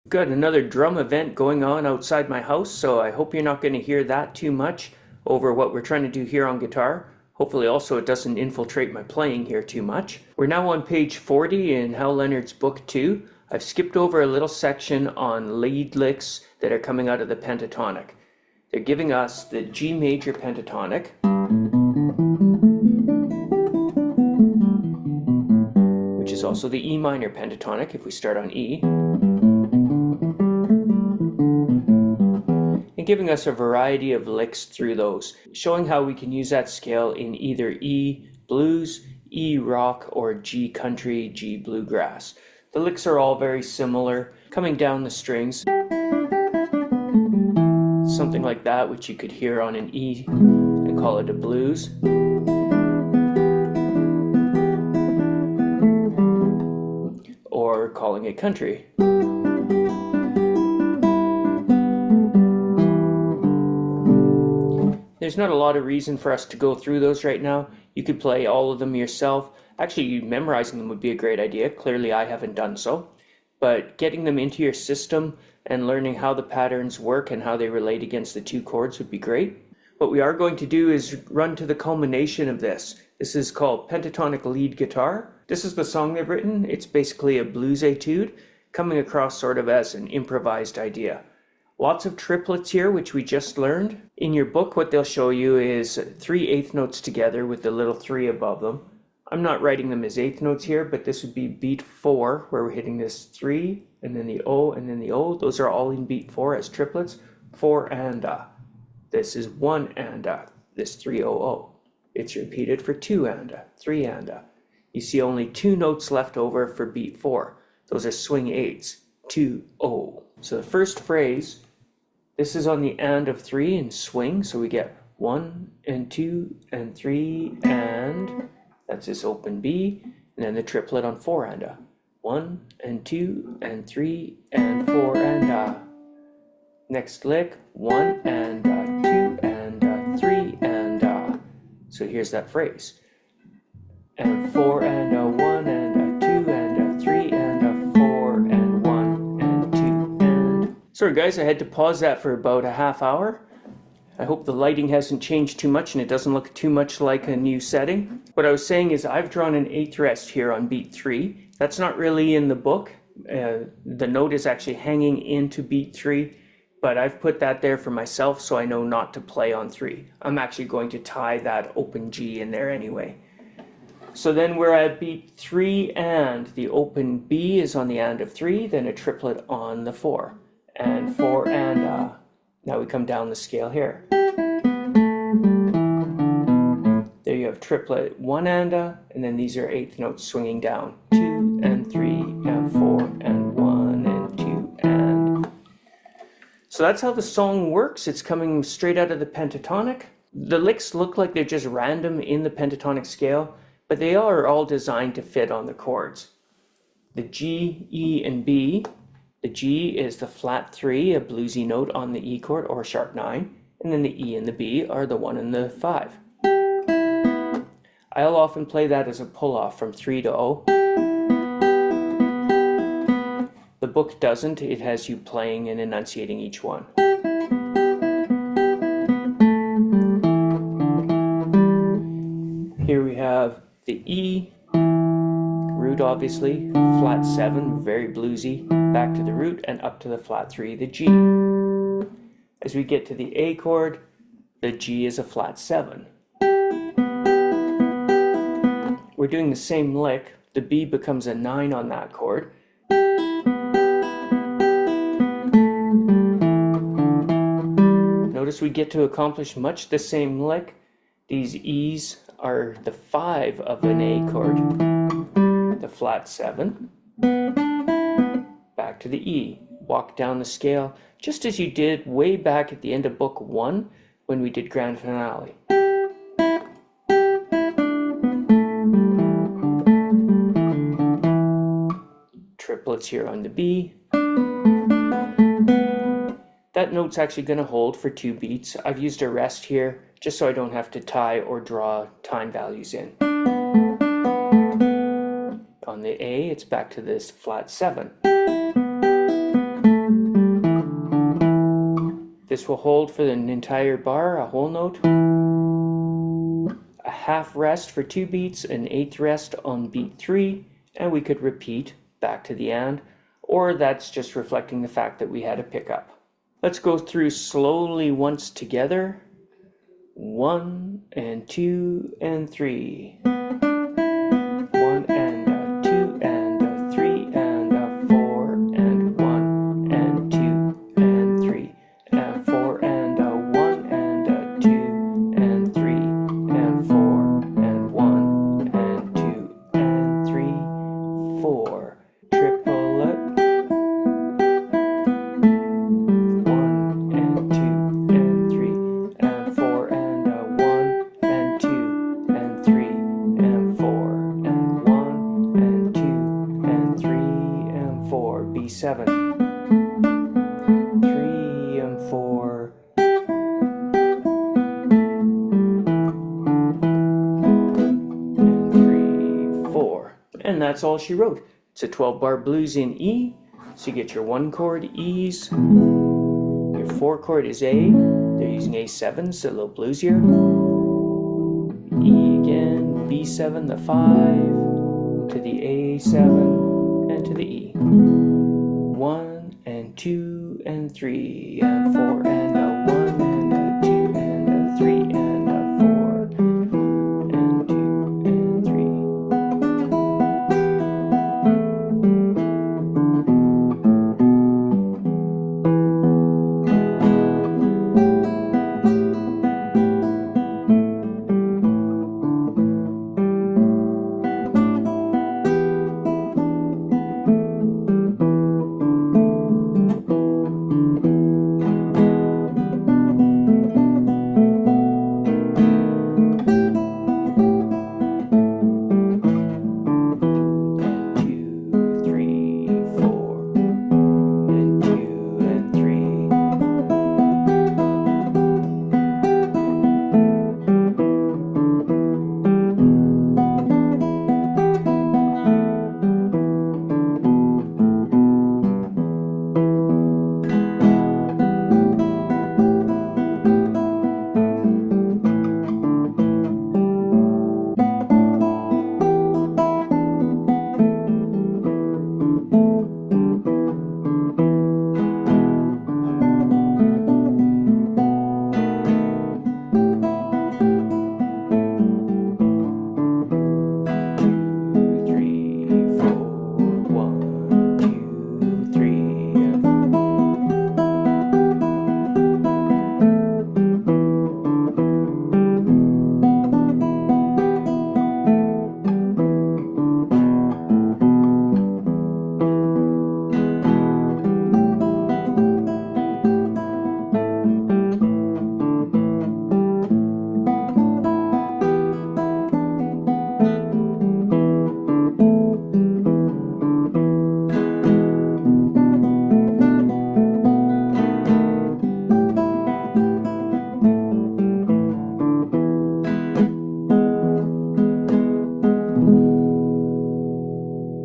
Got another drum event going on outside my house, so I hope you're not going to hear that too much over what we're trying to do here on guitar. Hopefully also it doesn't infiltrate my playing here too much. We're now on page 40 in Hal Leonard's book 2. I've skipped over a little section on lead licks that are coming out of the pentatonic. They're giving us the G major pentatonic, which is also the E minor pentatonic if we start on E, and giving us a variety of licks through those, showing how we can use that scale in either E blues, E rock, or G country, G bluegrass. The licks are all very similar, coming down the strings, something like that, which you could hear on an E and call it a blues. Or calling it country. There's not a lot of reason for us to go through those right now. You could play all of them yourself. Actually, memorizing them would be a great idea. Clearly, I haven't done so. But getting them into your system and learning how the patterns work and how they relate against the two chords would be great. What we are going to do is run to the culmination of this. This is called Pentatonic Lead Guitar. This is the song they've written. It's basically a blues etude, coming across sort of as an improvised idea. Lots of triplets here, which we just learned. In your book, what they'll show you is 3 eighth notes together with the little 3 above them. I'm not writing them as eighth notes here, but this would be beat 4, where we're hitting this 3, and then the O, and then the O. Those are all in beat 4 as triplets. 4 and a. This is 1 and a. This 3-0-0. It's repeated for 2 and a, 3 and a. You see only 2 notes left over for beat 4. Those are swing 8s. 2-0. So the first phrase, this is on the and of 3 in swing, so we get 1 and 2 and 3 and, that's this open B, and then the triplet on 4 and a. 1 and 2 and 3 and 4 and a. Next lick, 1 and a, 2 and a, 3 and a. So here's that phrase. And 4 and a, 1 and a, 2 and a, 3 and a, 4 and 1 and 2 and... Sorry guys, I had to pause that for about a half hour. I hope the lighting hasn't changed too much and it doesn't look too much like a new setting. What I was saying is I've drawn an 8th rest here on beat 3. That's not really in the book. The note is actually hanging into beat 3, but I've put that there for myself so I know not to play on 3. I'm actually going to tie that open G in there anyway. So then we're at beat 3 and the open B is on the and of 3, then a triplet on the 4. And 4 and now we come down the scale here. There you have triplet 1 and then these are 8th notes swinging down. 2 and 3 and 4 and 1 and 2 and. So that's how the song works. It's coming straight out of the pentatonic. The licks look like they're just random in the pentatonic scale, but they are all designed to fit on the chords. The G, E, and B. The G is the flat 3, a bluesy note on the E chord, or sharp 9, and then the E and the B are the 1 and the 5. I'll often play that as a pull-off from 3 to O. The book doesn't, it has you playing and enunciating each one. Here we have the E, root obviously, flat 7, very bluesy, back to the root and up to the flat 3, the G. As we get to the A chord, the G is a flat 7. We're doing the same lick, the B becomes a 9 on that chord. Notice we get to accomplish much the same lick. These E's are the 5 of an A chord, the flat 7, back to the E, walk down the scale, just as you did way back at the end of book 1 when we did grand finale. Triplets here on the B. That note's actually going to hold for 2 beats. I've used a rest here just so I don't have to tie or draw time values in. On the A, it's back to this flat 7. This will hold for an entire bar, a whole note, a half rest for 2 beats, an eighth rest on beat 3, and we could repeat back to the and, or that's just reflecting the fact that we had a pickup. Let's go through slowly once together. 1 and 2 and 3. 1 and a 2 and a 3 and a 4 and 1 and 2 and 3 and 4 and a 1 and a 2 and 3 and 4 and 1 and 2 and 3, 4. Triplet. 1 and 2 and 3 and 4 and a 1 and 2 and 3 and 4 and 1 and 2 and 3 and 4. B7. 3 and 4. And 3, 4. And that's all she wrote. It's a 12-bar blues in E. So you get your 1 chord E's. Your 4 chord is A. They're using A7, so a little bluesier. E again, B7, the 5, to the A7, and to the E. 1 and 2 and 3 and 4 and